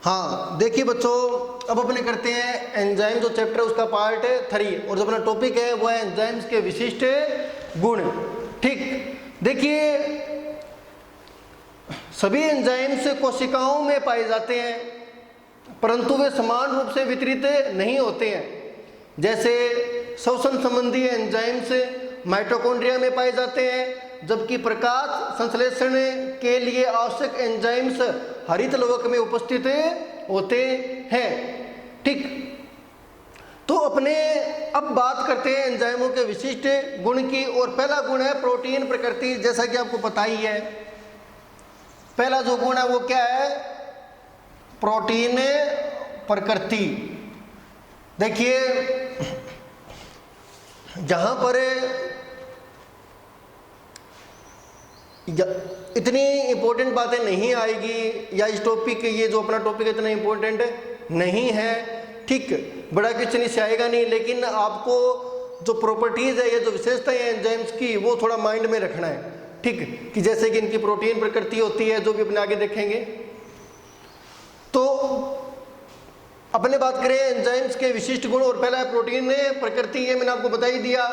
हाँ देखिए बच्चों, अब अपने करते हैं एंजाइम जो चैप्टर है उसका पार्ट 3 और जो अपना टॉपिक है वो है एंजाइम्स के विशिष्ट गुण। ठीक, देखिए सभी एंजाइम्स कोशिकाओं में पाए जाते हैं परंतु वे समान रूप से वितरित नहीं होते हैं। जैसे श्वसन संबंधी एंजाइम्स माइटोकॉन्ड्रिया में पाए जाते हैं, जबकि प्रकाश संश्लेषण के लिए आवश्यक एंजाइम्स हरित लवक में उपस्थित होते हैं। ठीक, तो अपने अब बात करते हैं एंजाइमों के विशिष्ट गुण की, और पहला गुण है प्रोटीन प्रकृति। जैसा कि आपको पता ही है, पहला जो गुण है वो क्या है, प्रोटीन प्रकृति। देखिए जहां पर इतनी इंपॉर्टेंट बातें नहीं आएगी, या इस टॉपिक, ये जो अपना टॉपिक इतना इंपॉर्टेंट नहीं है, ठीक, बड़ा क्वेश्चन इससे आएगा नहीं, लेकिन आपको जो प्रॉपर्टीज है, ये जो विशेषताएं हैं एंजाइम्स की, वो थोड़ा माइंड में रखना है। ठीक, कि जैसे कि इनकी प्रोटीन प्रकृति होती है, जो भी अपने आगे देखेंगे। तो अपने बात करें एंजाइम्स के विशिष्ट गुण, और पहला है प्रोटीन प्रकृति। ये मैंने आपको बता ही दिया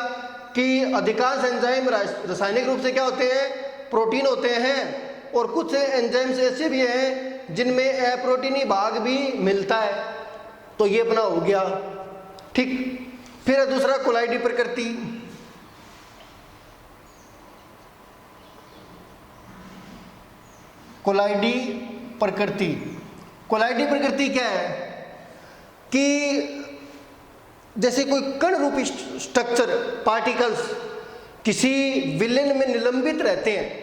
कि अधिकांश एंजाइम रासायनिक रूप से क्या होते हैं, प्रोटीन होते हैं, और कुछ एंजाइम्स ऐसे भी हैं जिनमें अप्रोटीनी भाग भी मिलता है। तो ये अपना हो गया। ठीक, फिर है दूसरा कोलाइडी प्रकृति। कोलाइडी प्रकृति, कोलाइडी प्रकृति क्या है कि जैसे कोई कण रूपी स्ट्रक्चर, पार्टिकल्स किसी विलेन में निलंबित रहते हैं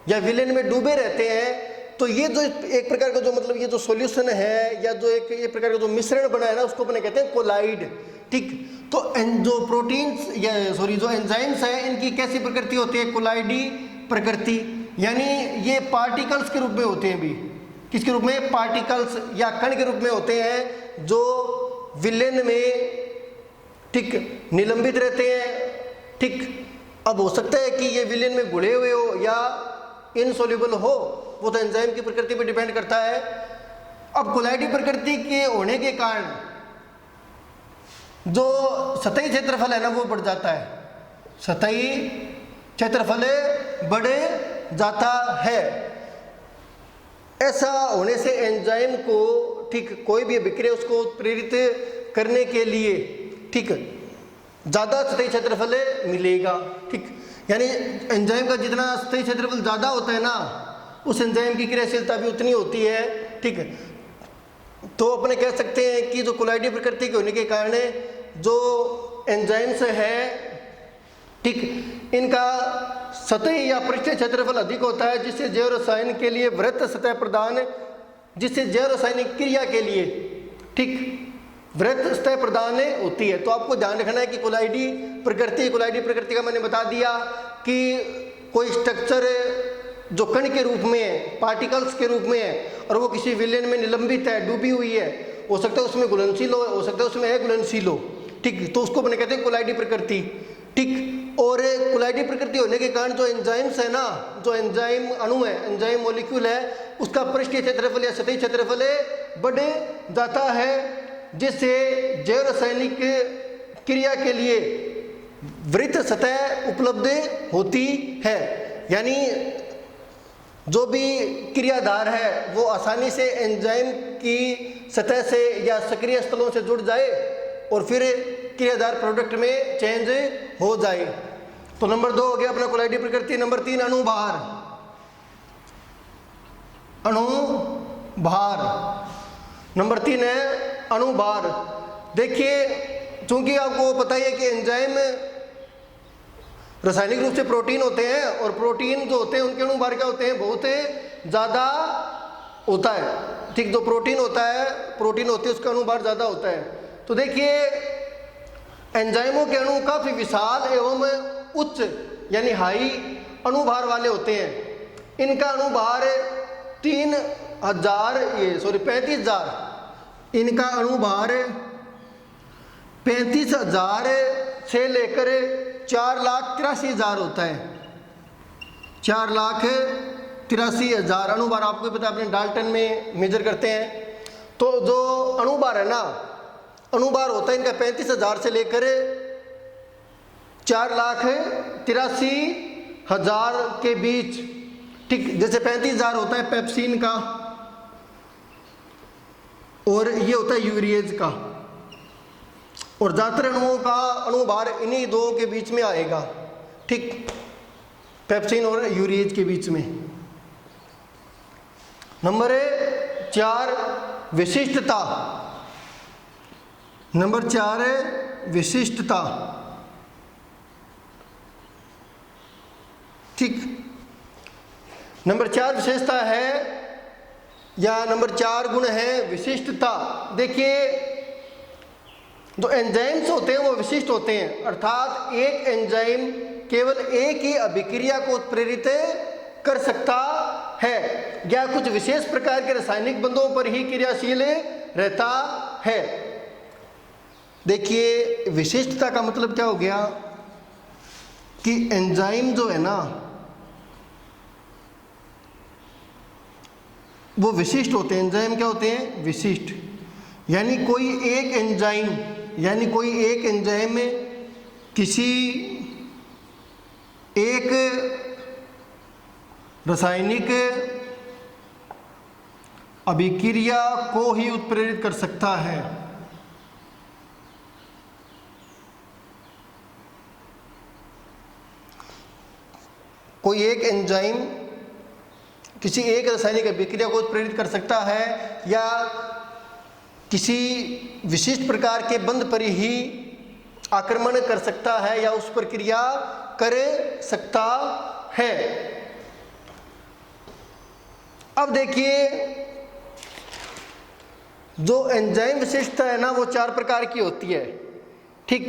या विलेन में डूबे रहते हैं, तो ये जो एक प्रकार का जो मतलब ये जो सॉल्यूशन है, या जो एक प्रकार का जो मिश्रण बना है ना, उसको अपने कहते हैं कोलाइड। ठीक, तो जो प्रोटीन्स या जो एंजाइम्स हैं, इनकी कैसी प्रकृति होती है, कोलाइडी प्रकृति। यानी ये पार्टिकल्स के रूप में होते हैं भी, किसके रूप में, पार्टिकल्स या कण के रूप में होते हैं, जो विलेन में, ठीक, निलंबित रहते हैं। ठीक, अब हो सकता है कि ये विलेन में घुले हुए हो या इनसोल्यूबल हो, वो तो एंजाइम की प्रकृति पर डिपेंड करता है। अब कोलाइडी प्रकृति के होने के कारण जो सतही क्षेत्रफल है ना, वो बढ़ जाता है, सतही क्षेत्रफल बढ़ जाता है। ऐसा होने से एंजाइम को, ठीक, कोई भी अभिक्रिया उसको प्रेरित करने के लिए, ठीक, ज़्यादा सतही क्षेत्रफल मिलेगा। ठीक, यानी एंजाइम का जितना सतही क्षेत्रफल ज़्यादा होता है ना, उस एंजाइम की क्रियाशीलता भी उतनी होती है। ठीक, तो अपने कह सकते हैं कि जो कोलाइडी प्रकृति के होने के कारण जो एंजाइम्स है, ठीक, इनका सतही या पृष्ठीय क्षेत्रफल अधिक होता है, जिससे जैव रसायन के लिए वृत्त सतह प्रदान, जिससे जैव रासायनिक क्रिया के लिए, ठीक, वृत्त सतह प्रदान होती है। तो आपको ध्यान रखना है कि कोलाइडी प्रकृति का मैंने बता दिया कि कोई स्ट्रक्चर जो कण के रूप में है, पार्टिकल्स के रूप में है, और वो किसी विलेन में निलंबित है, डूबी हुई है, हो सकता है उसमें घुलनशील हो सकता है उसमें अघुलनशील हो। ठीक, तो उसको मैंने कहते हैं कोलाइडी प्रकृति। ठीक, और कोलाइडी प्रकृति होने के कारण जो एंजाइम्स है ना, जो एंजाइम अणु है, एंजाइम मॉलिक्यूल है, उसका पृष्ठीय क्षेत्रफल या सतही क्षेत्रफल बढ़ जाता है, जिससे जैव रासायनिक क्रिया के लिए वृत्त सतह उपलब्ध होती है। यानी जो भी क्रियाधार है वो आसानी से एंजाइम की सतह से या सक्रिय स्थलों से जुड़ जाए और फिर क्रियाधार प्रोडक्ट में चेंज हो जाए। तो नंबर 2 हो गया अपना कोलाइडी प्रकृति। नंबर 3 अणुभार। अणुभार नंबर 3 है अणुभार। देखिए, चूंकि आपको पता ही है कि एंजाइम रासायनिक रूप से प्रोटीन होते हैं, और प्रोटीन जो होते हैं उनके अणुभार क्या होते हैं, बहुत ज़्यादा होता है। ठीक, जो प्रोटीन होता है उसका अणुभार ज़्यादा होता है। तो देखिए, एंजाइमों के अणु काफ़ी विशाल एवं उच्च यानी हाई अणुभार वाले होते हैं। इनका अणुभार 35,000 इनका अणुभार 35,000 से लेकर 4,83,000 होता है। 4,83,000 अणुभार आपको पता है, अपने डाल्टन में मेजर करते हैं। तो जो अणुभार है ना, अणुभार होता है इनका 35,000 से लेकर 4,83,000 के बीच। ठीक, जैसे 35,000 होता है पेप्सिन का और ये होता है यूरिएज का, और ज़्यादातर अणुओं का अणुभार इन्हीं दो के बीच में आएगा। ठीक, पेप्सिन और यूरिएज के बीच में। नंबर 4 विशिष्टता। नंबर 4 है विशिष्टता। ठीक, नंबर 4 विशेषता है या नंबर 4 गुण है विशिष्टता। देखिए, जो एंजाइम्स होते हैं वो विशिष्ट होते हैं, अर्थात एक एंजाइम केवल एक ही अभिक्रिया को उत्प्रेरित कर सकता है या कुछ विशेष प्रकार के रासायनिक बंधों पर ही क्रियाशील रहता है। देखिए, विशिष्टता का मतलब क्या हो गया कि एंजाइम जो है ना वो विशिष्ट होते हैं। एंजाइम क्या होते हैं? विशिष्ट। यानी कोई एक एंजाइम में किसी एक रासायनिक अभिक्रिया को ही उत्प्रेरित कर सकता है। कोई एक एंजाइम किसी एक रासायनिक अभिक्रिया को उत्प्रेरित कर सकता है या किसी विशिष्ट प्रकार के बंध पर ही आक्रमण कर सकता है या उस पर क्रिया कर सकता है। अब देखिए, जो एंजाइम विशिष्टता है ना वो 4 प्रकार की होती है। ठीक,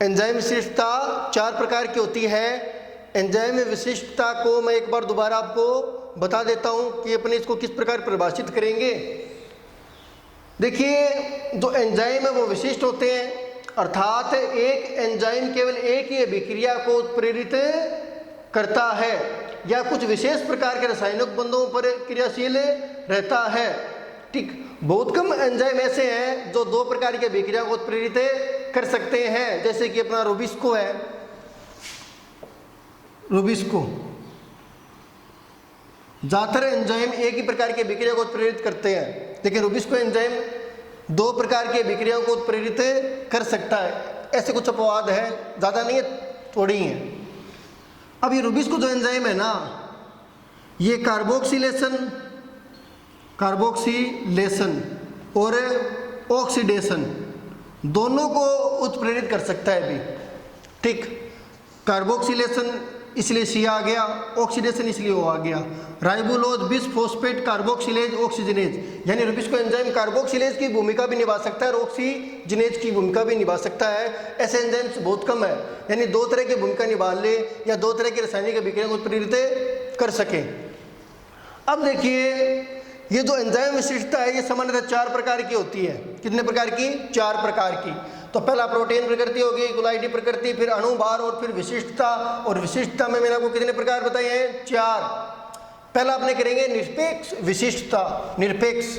एंजाइम विशिष्टता 4 प्रकार की होती है। एंजाइम विशिष्टता को मैं एक बार दोबारा आपको बता देता हूं कि अपने इसको किस प्रकार परिभाषित करेंगे। देखिए, जो एंजाइम है वो विशिष्ट होते हैं, अर्थात एक एंजाइम केवल एक ही अभिक्रिया को उत्प्रेरित करता है या कुछ विशेष प्रकार के रासायनिक बंधों पर क्रियाशील रहता है। ठीक, बहुत कम एंजाइम ऐसे हैं जो 2 प्रकार की अभिक्रिया को उत्प्रेरित कर सकते हैं, जैसे कि अपना रुबिस्को है। रुबिस्को ज्यादातर एंजाइम एक ही प्रकार की अभिक्रिया को उत्प्रेरित करते हैं, लेकिन रुबिस्को एंजाइम 2 प्रकार की अभिक्रियाओं को उत्प्रेरित कर सकता है। ऐसे कुछ अपवाद है, ज़्यादा नहीं है, थोड़ी है। अब ये रुबिस्को जो एंजाइम है ना, ये कार्बोक्सिलेशन और ऑक्सीडेशन दोनों को उत्प्रेरित कर सकता है भी। ठीक, कार्बोक्सिलेशन इसलिए सी आ गया, ऑक्सीडेशन इसलिए ओ आ गया। राइबोलोज बिसफॉस्फेट कार्बोक्सिलेज ऑक्सीजनेज, यानी रुबिस्को एंजाइम कार्बोक्सिलेज की भूमिका भी निभा सकता है और ऑक्सीजनेज की भूमिका भी निभा सकता है। ऐसे एंजाइम्स बहुत कम है, यानी 2 तरह की भूमिका निभा ले या 2 तरह की रासायनिक अभिक्रिया को उत्प्रेरित कर सके। अब देखिए, ये जो एंजाइम विशिष्टता है ये सामान्यतः 4 प्रकार की होती है। कितने प्रकार की? 4 प्रकार की। तो पहला प्रोटीन प्रकृति होगी, गुलाइडी प्रकृति, फिर अणुभार और फिर विशिष्टता। और विशिष्टता में मैंने आपको कितने प्रकार बताए हैं? 4। पहला आपने करेंगे निरपेक्ष विशिष्टता। निरपेक्ष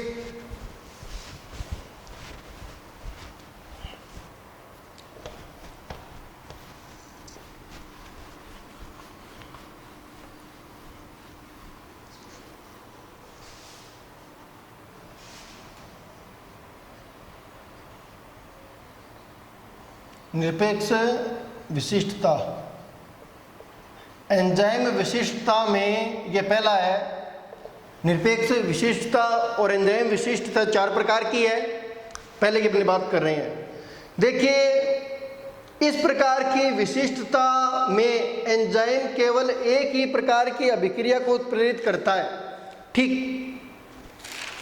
निरपेक्ष विशिष्टता। एंजाइम विशिष्टता में ये पहला है। निरपेक्ष विशिष्टता और एंजाइम विशिष्टता 4 प्रकार की है, पहले की अपनी बात कर रहे हैं। देखिए, इस प्रकार की विशिष्टता में एंजाइम केवल एक ही प्रकार की अभिक्रिया को उत्प्रेरित करता है। ठीक,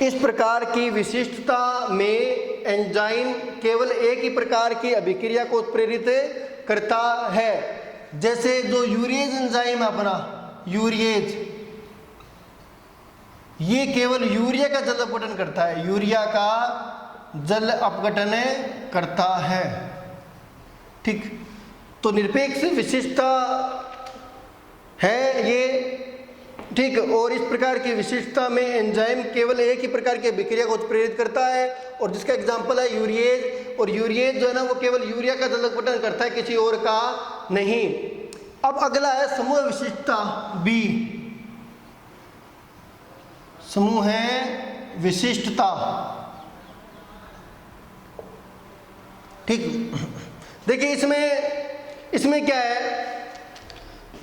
इस प्रकार की विशिष्टता में एंजाइम केवल एक ही प्रकार की अभिक्रिया को उत्प्रेरित करता है। जैसे जो यूरिएज एंजाइम है अपना, यूरिएज, ये केवल यूरिया का जल अपघटन करता है, यूरिया का जल अपघटन करता है। ठीक, तो निरपेक्ष विशिष्टता है ये ठीक। और इस प्रकार की विशिष्टता में एंजाइम केवल एक ही प्रकार की अभिक्रिया को उत्प्रेरित करता है, और जिसका एग्जाम्पल है यूरिएज। और यूरिएज जो है ना वो केवल यूरिया का जलक पटन करता है, किसी और का नहीं। अब अगला है समूह विशिष्टता बी। समूह है विशिष्टता, ठीक। देखिए इसमें क्या है,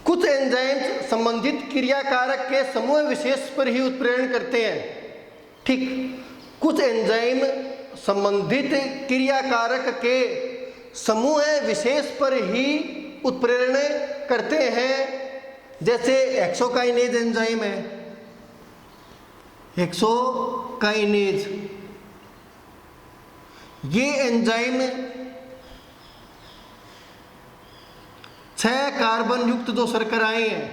कुछ एंजाइम्स संबंधित क्रियाकारक के समूह विशेष पर ही उत्प्रेरण करते हैं, ठीक। कुछ एंजाइम संबंधित क्रियाकारक के समूह विशेष पर ही उत्प्रेरण करते हैं। जैसे हेक्सोकाइनेज एंजाइम है, हेक्सोकाइनेज, ये एंजाइम 6 कार्बन युक्त जो शर्कराएं हैं,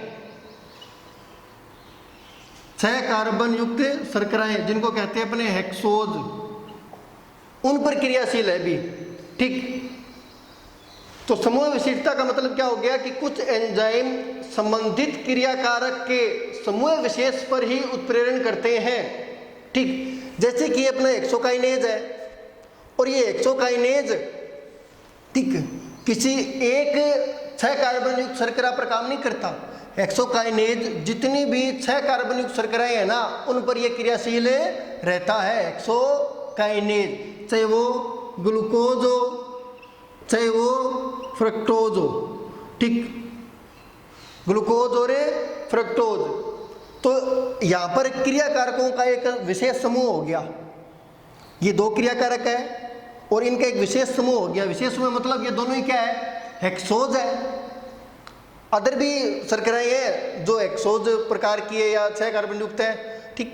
6 कार्बन युक्त शर्कराएं जिनको कहते हैं अपने हेक्सोज, उन पर क्रियाशील है भी, ठीक। तो समूह विशिष्टता का मतलब क्या हो गया कि कुछ एंजाइम संबंधित क्रियाकारक के समूह विशेष पर ही उत्प्रेरण करते हैं, ठीक। जैसे कि अपना हेक्सोकाइनेज है, और ये हेक्सोकाइनेज, ठीक, किसी एक 6 कार्बन युक्त शर्करा पर काम नहीं करता। हेक्सोकाइनेज जितनी भी 6 कार्बन युक्त शर्कराएं हैं ना, उन पर यह क्रियाशील रहता है हेक्सोकाइनेज, चाहे वो ग्लूकोज हो, चाहे वो फ्रक्टोज हो, ठीक, ग्लूकोज और फ्रक्टोज। तो यहाँ पर क्रियाकारकों का एक विशेष समूह हो गया, ये 2 क्रियाकारक है और इनका एक विशेष समूह हो गया। विशेष समूह मतलब ये दोनों ही क्या है, हेक्सोज है। अदर भी शर्कराएं हैं जो हेक्सोज प्रकार की है या 6 कार्बन युक्त है, ठीक।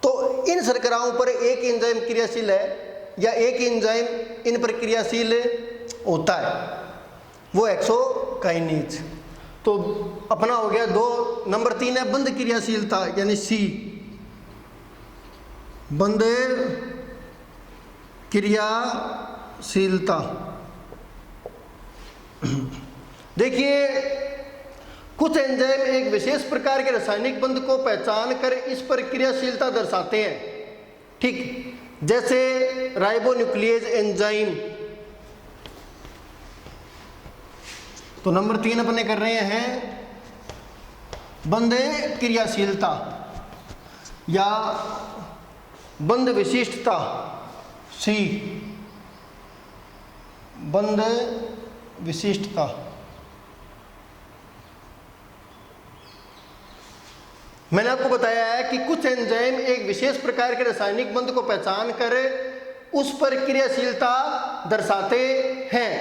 तो इन शर्कराओं पर एक एंजाइम क्रियाशील है या एक एंजाइम इन पर क्रियाशील होता है, वो हेक्सोकाइनेज। तो अपना हो गया 2। नंबर 3 है बंध क्रियाशीलता, यानी सी, बंध क्रियाशीलता। देखिए कुछ एंजाइम एक विशेष प्रकार के रासायनिक बंध को पहचान कर इस पर क्रियाशीलता दर्शाते हैं, ठीक। जैसे राइबोन्यूक्लियेज एंजाइम। तो नंबर 3 अपने कर रहे हैं बंध क्रियाशीलता या बंध विशिष्टता, सी, बंध विशिष्टता। मैंने आपको बताया है कि कुछ एंजाइम एक विशेष प्रकार के रासायनिक बंध को पहचान कर उस पर क्रियाशीलता दर्शाते हैं।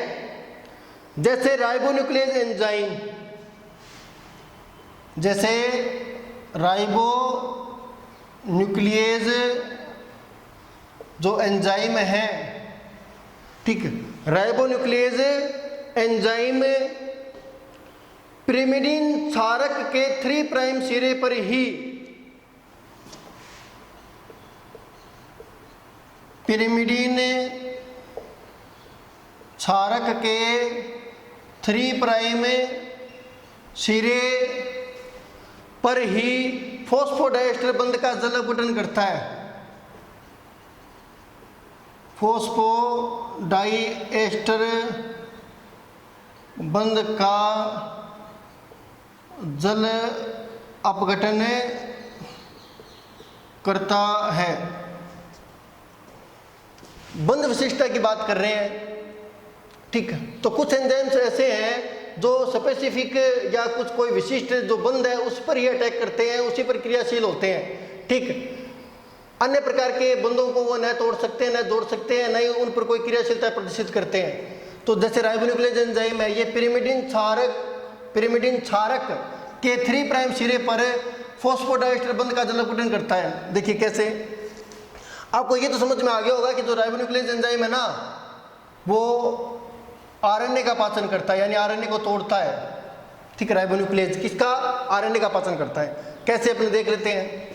जैसे राइबोन्यूक्लियेज एंजाइम, जैसे राइबोन्यूक्लियेज जो एंजाइम है, ठीक। राइबोन्यूक्लियेज एंजाइम पिरिमिडीन क्षारक के 3 प्राइम सिरे पर ही, पिरिमिडीन क्षारक के 3 प्राइम सिरे पर ही फॉस्फोडाइएस्टर बंध का जल अपघटन करता है। फॉस्फोडाइएस्टर बंध का जल अपघटन करता है। बंध विशिष्टता की बात कर रहे हैं, ठीक। तो कुछ एंजाइम्स ऐसे हैं जो स्पेसिफिक या कुछ कोई विशिष्ट जो बंध है उस पर ही अटैक करते हैं, उसी पर क्रियाशील होते हैं, ठीक। अन्य प्रकार के बंधों को वो न तोड़ सकते हैं, न जोड़ सकते हैं, न ही उन पर कोई क्रियाशीलता प्रदर्शित करते हैं। तो जैसे राइबोन्यूक्लियेज एंजाइम है, ये पिरिमिडीन क्षारक के 3 प्राइम सिरे पर फॉस्फोडाइएस्टर बंध का जल अपघटन करता है। देखिए कैसे, आपको ये तो समझ में आ गया होगा कि जो राइबोन्यूक्लियेज एंजाइम है ना, वो आरएनए का पाचन करता है, यानी आरएनए को तोड़ता है, ठीक। राइबोन्यूक्लियेज किसका, आरएनए का पाचन करता है। कैसे अपने देख लेते हैं,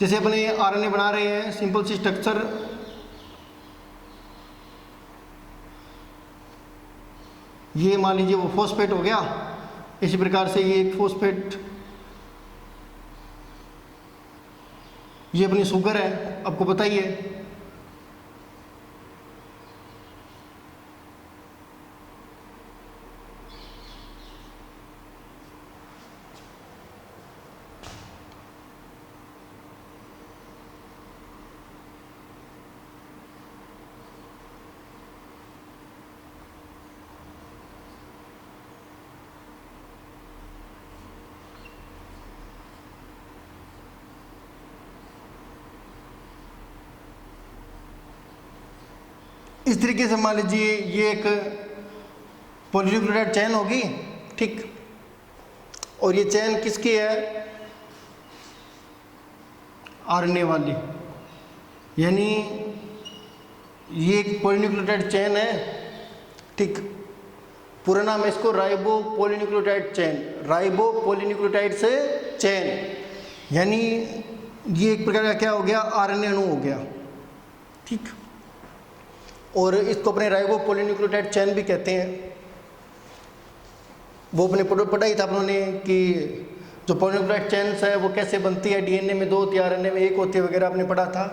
जैसे अपने आरएनए बना रहे हैं, सिंपल सी स्ट्रक्चर, ये मान लीजिए वो फॉस्फेट हो गया, इसी प्रकार से ये एक फॉस्फेट ये अपनी शुगर है, आपको पता ही है। इस तरीके से मान लीजिए ये एक पॉलीन्यूक्लियोटाइड चेन होगी, ठीक। और ये चेन किसकी है? आरएनए वाली, यानी ये एक पॉलीन्यूक्लियोटाइड चेन है, ठीक। पूरा नाम है इसको ribo polynucleotide chain, ribo polynucleotide से चेन, यानी ये एक प्रकार का क्या हो गया? आरएनए अणु हो गया, ठीक। और इसको अपने राइबो पॉलीन्यूक्लियोटाइड चेन भी कहते हैं। वो अपने पढ़ाई था अपनों ने कि जो पॉलीन्यूक्लियोटाइड चेन्स है वो कैसे बनती है, डीएनए में 2 होती है, आरएनए में 1 होती है वगैरह आपने पढ़ा था,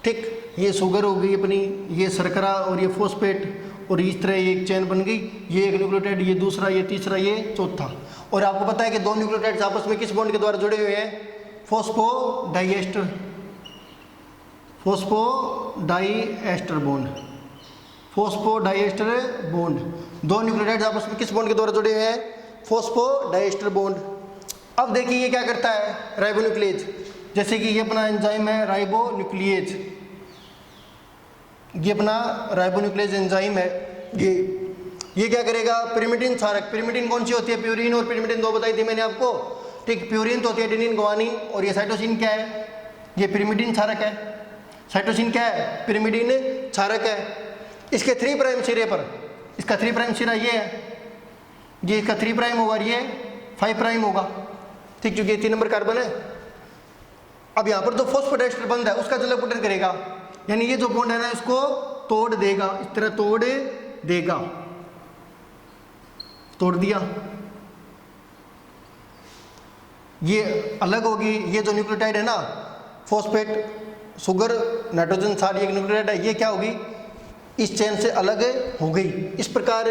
ठीक। ये शुगर हो गई अपनी, ये शर्करा और ये फॉस्फेट, और इस तरह ये एक चेन बन गई। ये एक न्यूक्लियोटाइड, ये दूसरा, ये तीसरा, ये चौथा। और आपको पता है कि 2 न्यूक्लियोटाइड्स आपस में किस बॉन्ड के द्वारा जुड़े हुए हैं? Phosphodiester, phosphodiester bond, phosphodiester bond. 2 nucleotides आपस में किस बॉन्ड के द्वारा जुड़े हुए हैं? Phosphodiester bond. अब देखिए ये क्या करता है? राइबोन्यूक्लियेज, जैसे कि ये अपना एंजाइम है राइबोन्यूक्लियेज, ये अपना राइबोन्यूक्लियेज एंजाइम है। ये क्या करेगा? पिरिमिडिन क्षारक, पिरिमिडिन कौन सी होती है? प्यूरिन और पिरिमिडिन 2 बताई थी मैंने आपको, ठीक। प्यूरिन तो होती है एडेनिन ग्वानिन, और ये साइटोसिन क्या है? ये पिरिमिडिन क्षारक है। साइटोसिन क्या है? पिरिमिडिन क्षारक है। इसके 3 प्राइम सिरे पर, इसका 3 प्राइम सिरा ये है, ये इसका 3 प्राइम होगा, ये 5 प्राइम होगा, ठीक, क्योंकि 3 नंबर कार्बन है। अब यहाँ पर जो फॉस्फोडाइएस्टर बंद है उसका जल अपघटन करेगा, यानी ये जो बॉन्ड है ना इसको तोड़ देगा, इस तरह तोड़ देगा, तोड़ दिया, ये अलग होगी। ये जो न्यूक्लियोटाइड है ना, फॉस्फेट, शुगर, नाइट्रोजन क्षार, ये न्यूक्लियोटाइड है, ये क्या होगी? इस चेन से अलग हो गई। इस प्रकार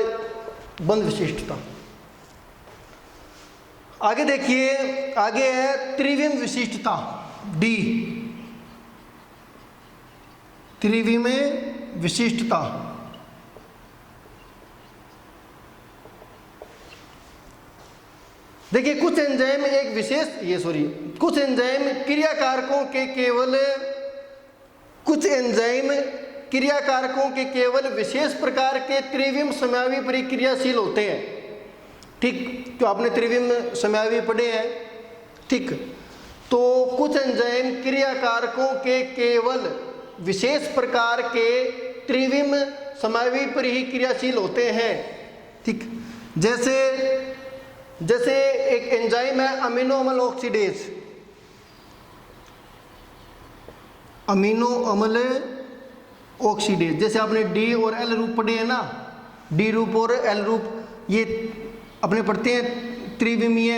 बंध विशिष्टता। आगे देखिए, आगे है त्रिविम विशिष्टता, डी, त्रिविम विशिष्टता। देखिए कुछ एंजाइम एक विशेष कुछ एंजाइम क्रियाकारकों के केवल, कुछ एंजाइम क्रियाकारकों के केवल विशेष प्रकार के त्रिविम समयावी परिक्रियाशील होते हैं, ठीक। तो आपने त्रिविम समयावी पढ़े हैं, ठीक। तो कुछ एंजाइम क्रियाकारकों के केवल विशेष प्रकार के त्रिविम समयावी परिक्रियाशील होते हैं, ठीक। जैसे एक एंजाइम है अमीनो अम्ल ऑक्सीडेज, अमीनो अम्ल ऑक्सीडेज, जैसे आपने डी और एल रूप पढ़े हैं ना, डी रूप और एल रूप, ये अपने पढ़ते हैं त्रिविमीय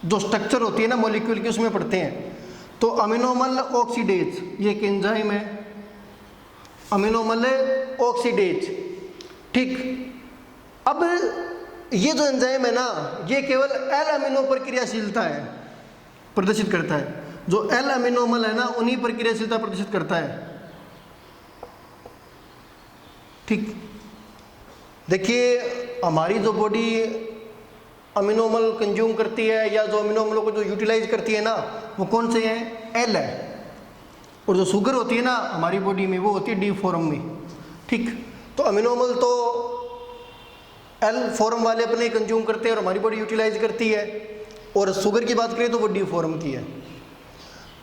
जो स्ट्रक्चर होती है ना मॉलिक्यूल की, उसमें पढ़ते हैं। तो अमीनो अम्ल ऑक्सीडेज ये एक एंजाइम है, अमीनो अम्ल ऑक्सीडेज, ठीक। अब ये जो एंजाइम है ना, ये केवल एल अमीनो पर क्रियाशीलता है प्रदर्शित करता है, जो एल अमीनो अम्ल है ना उन्हीं पर क्रियाशीलता प्रदर्शित करता है, ठीक। देखिए हमारी जो बॉडी अमीनो अम्ल कंज्यूम करती है या जो अमीनो अम्लों को जो यूटिलाइज करती है ना, वो कौन से हैं? एल है। और जो शुगर होती है ना हमारी बॉडी में, वो होती है डी फॉर्म में, ठीक। तो अमीनो अम्ल तो एल फॉर्म वाले अपने कंज्यूम करते हैं और हमारी बॉडी यूटिलाइज करती है, और शुगर की बात करें तो वो डी फॉर्म की है।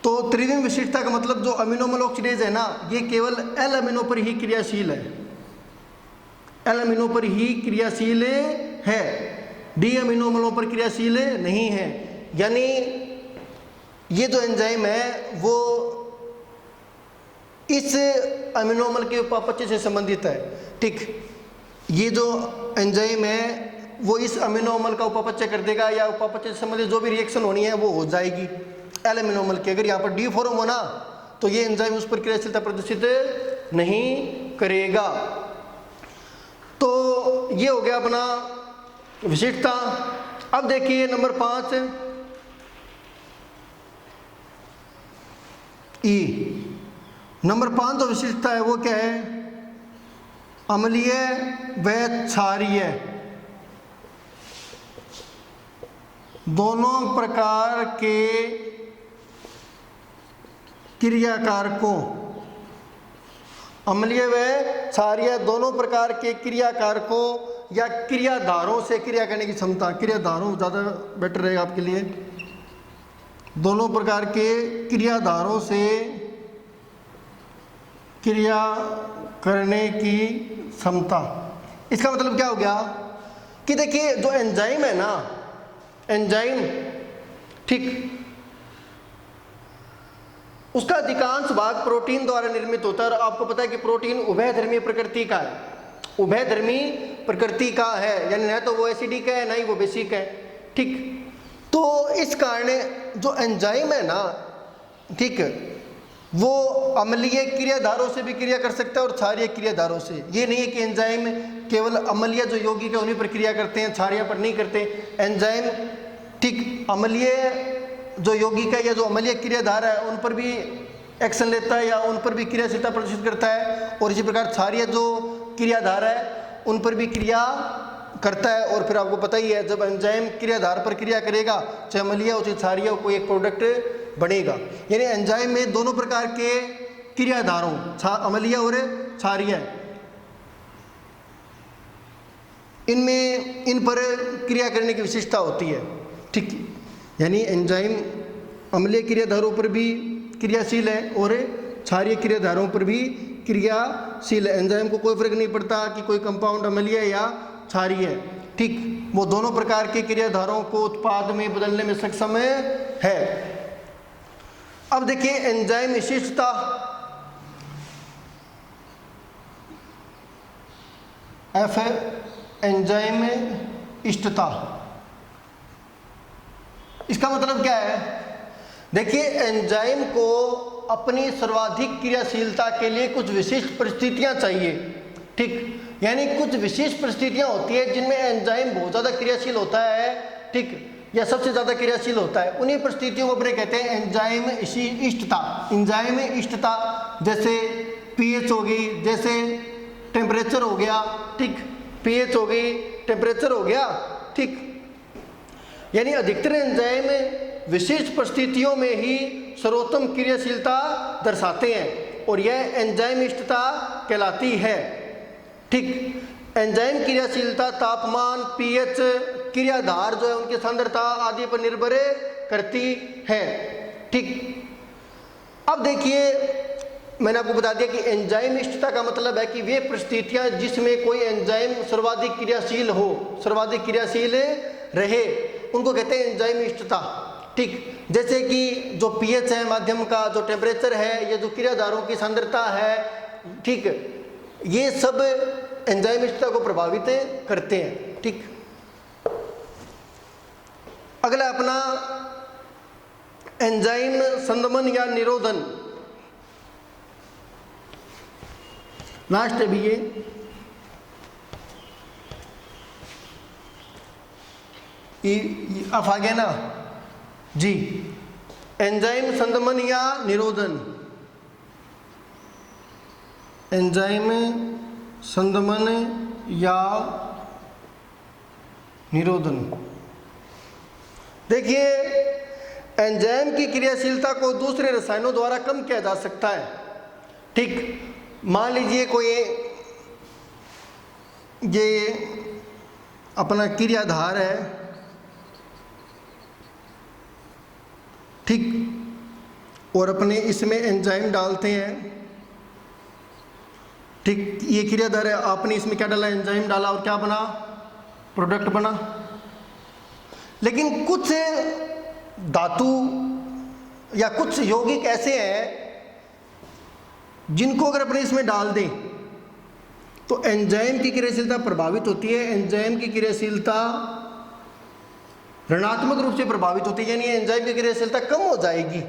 तो त्रिविम विशिष्टता का मतलब जो अमीनो अम्ल ऑक्सीडेज है ना, ये केवल एल अमीनो पर ही क्रियाशील है, एल अमीनो पर ही क्रियाशील है, डी अमीनो अम्लों पर क्रियाशील नहीं है। यानी ये जो एंजाइम है वो इस अमीनो अम्ल के उपापचय से संबंधित है, ठीक। ये जो एंजाइम है वो इस अमीनो अम्ल का उपापचय कर देगा, या उपापचय से संबंधित जो भी रिएक्शन होनी है वो हो जाएगी। एल्यूमिनो अम्ल की। अगर यहाँ पर डी फॉर्म होना तो ये एंजाइम उस पर क्रियाशीलता प्रदर्शित नहीं करेगा। तो ये हो गया अपना विशिष्टता। अब देखिए नंबर 5 ई। नंबर 5 जो विशिष्टता है वो क्या है? अम्लीय व क्षारीय दोनों प्रकार के क्रियाकारकों, अम्लीय व क्षारीय दोनों प्रकार के क्रियाकारकों या क्रियाधारों से क्रिया करने की क्षमता, क्रियाधारों ज़्यादा बेटर रहेगा आपके लिए, दोनों प्रकार के क्रियाधारों से क्रिया करने की क्षमता। इसका मतलब क्या हो गया कि देखिए जो एंजाइम है ना, एंजाइम ठीक, उसका अधिकांश भाग प्रोटीन द्वारा निर्मित होता है। और आपको पता है कि प्रोटीन उभयधर्मी प्रकृति का है, उभयधर्मी प्रकृति का है, यानी ना तो वो एसिडिक है ना ही वो बेसिक है। ठीक, तो इस कारण जो एंजाइम है ना, ठीक, वो अम्लीय क्रियाधारों से भी क्रिया कर सकता है और क्षारीय क्रियाधारों से। ये नहीं है कि एंजाइम केवल अम्लीय जो यौगिक है उन्हीं पर क्रिया करते हैं, क्षारीय पर नहीं करते। एंजाइम ठीक अम्लीय जो यौगिक है या जो अम्लीय क्रियाधार है उन पर भी एक्शन लेता है या उन पर भी क्रियाशीलता प्रदर्शित करता है, और इसी प्रकार क्षारीय जो क्रियाधार है उन पर भी क्रिया करता है। और फिर आपको पता ही है जब एंजाइम क्रियाधार पर क्रिया करेगा, चाहे अम्लीय हो चाहे क्षारीय हो, कोई एक प्रोडक्ट बनेगा। यानी एंजाइम में दोनों प्रकार के क्रियाधारों, अम्लीय और क्षारीय, इनमें इन पर क्रिया करने की विशेषता होती है। ठीक, यानी एंजाइम अम्लीय क्रियाधारों पर भी क्रियाशील है और क्षारीय क्रियाधारों पर भी क्रियाशील है। एंजाइम को कोई फर्क नहीं पड़ता कि कोई कंपाउंड अम्लीय है या क्षारीय है। ठीक, वो दोनों प्रकार के क्रियाधारों को उत्पाद में बदलने में सक्षम है। अब देखिए एंजाइम विशिष्टता। एफ है एंजाइम इष्टता। इसका मतलब क्या है? देखिए एंजाइम को अपनी सर्वाधिक क्रियाशीलता के लिए कुछ विशिष्ट परिस्थितियां चाहिए। ठीक, यानी कुछ विशेष परिस्थितियां होती है जिनमें एंजाइम बहुत ज़्यादा क्रियाशील होता है, ठीक, या सबसे ज़्यादा क्रियाशील होता है। उन्हीं परिस्थितियों को अपने कहते हैं एंजाइम इष्टता। एंजाइम इष्टता जैसे पीएच हो गई, जैसे टेम्परेचर हो गया, ठीक, पीएच हो गई, टेम्परेचर हो गया, ठीक। यानी अधिकतर एंजाइम विशेष परिस्थितियों में ही सर्वोत्तम क्रियाशीलता दर्शाते हैं और यह एंजाइम इष्टता कहलाती है। ठीक, एंजाइम क्रियाशीलता तापमान, पीएच, क्रियाधार जो है उनकी सांद्रता आदि पर निर्भर करती है। ठीक, अब देखिए मैंने आपको बता दिया कि एंजाइम इष्टता का मतलब है कि वे परिस्थितियां जिसमें कोई एंजाइम सर्वाधिक क्रियाशील हो, सर्वाधिक क्रियाशील रहे, उनको कहते हैं एंजाइम इष्टता। ठीक, जैसे कि जो पीएच है माध्यम का, जो टेम्परेचर है, ये जो क्रियाधारों की सांद्रता है, ठीक, ये सब एंजाइम इष्टता को प्रभावित करते हैं। ठीक, अगला अपना एंजाइम संदमन या निरोधन। लास्ट है भी ये अब आ गया ना जी, एंजाइम संदमन या निरोधन। एंजाइम संदमन या निरोधन। देखिए एंजाइम की क्रियाशीलता को दूसरे रसायनों द्वारा कम किया जा सकता है। ठीक, मान लीजिए कोई ये अपना क्रियाधार है, ठीक, और अपने इसमें एंजाइम डालते हैं। ठीक, ये क्रियाधार है, आपने इसमें क्या डाला? एंजाइम डाला और क्या बना? प्रोडक्ट बना। लेकिन कुछ धातु या कुछ यौगिक ऐसे हैं जिनको अगर अपने इसमें डाल दें तो एंजाइम की क्रियाशीलता प्रभावित होती है। एंजाइम की क्रियाशीलता ऋणात्मक रूप से प्रभावित होती है, यानी एंजाइम की क्रियाशीलता कम हो जाएगी,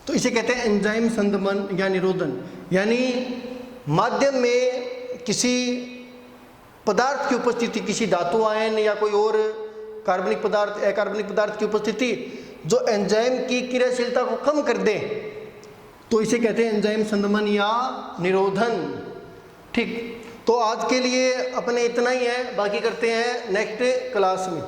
तो इसे कहते हैं एंजाइम संदमन या निरोधन। यानी माध्यम में किसी पदार्थ की उपस्थिति, किसी धातु आयन या कोई और कार्बनिक पदार्थ, अकार्बनिक पदार्थ की उपस्थिति जो एंजाइम की क्रियाशीलता को कम कर दे, तो इसे कहते हैं एंजाइम संदमन या निरोधन। ठीक, तो आज के लिए अपने इतना ही है, बाकी करते हैं नेक्स्ट क्लास में।